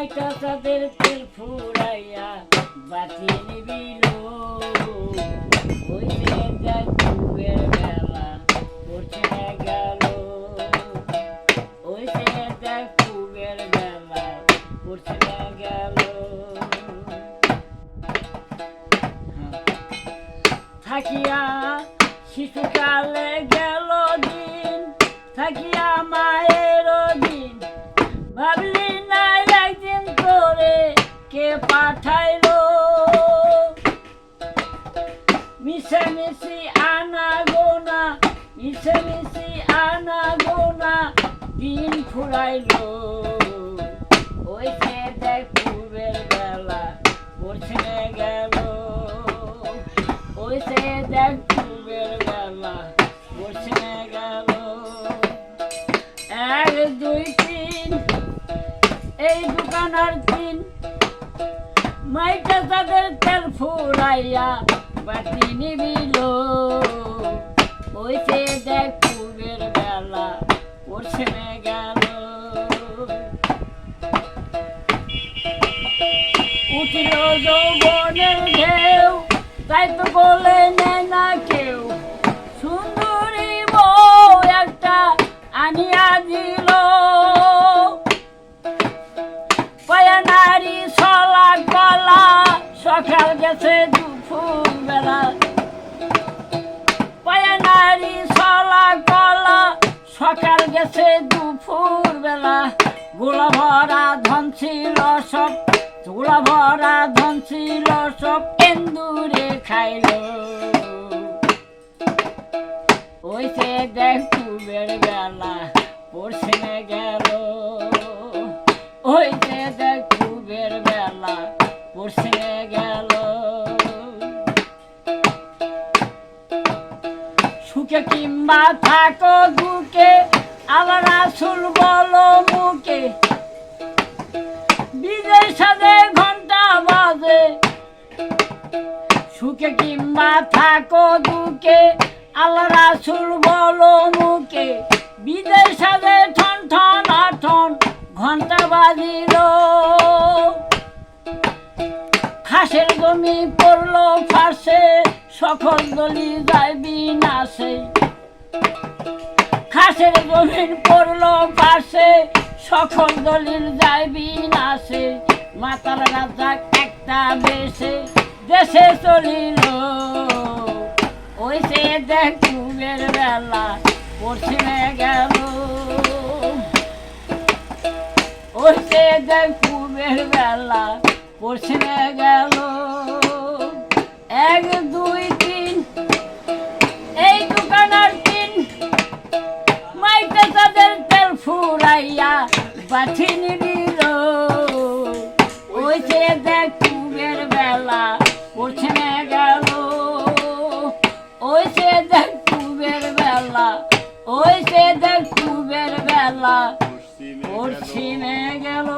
মাইটা তাদের তেল ফুরাইয়া বাতি নিবিল ওই যে দেখ কুবের বেলা পড়ছে গেল ওই যে দেখ কুবের বেলা পড়ছে গেল থাকিয়া শিশুকালে গেল দিন থাকিয়া মায়ের দিন ভাবলি না একদিন করে কে পাঠাইলো মিশামিশি আনা গোনা মিশামিশি আনা গোনা দিন ফুরাইলো ওই সে দেখ কুবের বেলা পড়ছে গেল ওই সে দেখ কুবের বেলা পড়ছে গেল এক দুই তিন এই দোকান আর তিন মাইটা তাদের তেল ফুরাইয়া বাতি নিবিল ওই সে দেখ কুবের বেলা পড়ছে গেল উঠিল যৌবনের ঢেউ তাই তো বলে নেয় না কেউ সুন্দরী বউ একটা আনিয়া দিল পায়া নারী সলা কলা সকাল গেছে দুপুর বেলা পায়া নারী সলা কলা সকাল গেছে দুপুর বেলা গোলা ভরা ধন ছিল সব গোলা ভরা ধন ছিল সব এন্দুরে খাইল ওই সে দেখ কুবের বেলা পড়ছে গেল ওই যে দেখ কুবের বেলা পড়ছে গেল সুখে কিংবা থাকো দুঃখে আল্লাহ রাসূল বলো মুখে বিজয় সাজে ঘন্টা বাজে সুখে কিংবা থাকো দুঃখে আল্লাহ রাসূল বলো মুখে বিজয় সাজে ঠন ঠন আঠন ঘন্টা বাজিল খাসের জমি পড়লো ফাঁসে সকল দলি যায় বিনাশে খাসের জমিন পড়লো পাশে সকল দলিল যায় বিনাশে মাতাল রাজা একটা বেশে দেশে চলিল ওই সে দেখ কুবের বেলা পড়ছে গেল ওই সে দেখ কুবের বেলা পড়ছে গেল এক দুই তিন এই দোকান আর তিন মাইটা তাদের তেল ফুরাইয়া বাছি নিবিল ওই সে দেখ কুবের বেলা পড়ছে গেল ওই সে দেখ কুবের বেলা ওই সে দেখ কুবের বেলা পড়ছে গেল।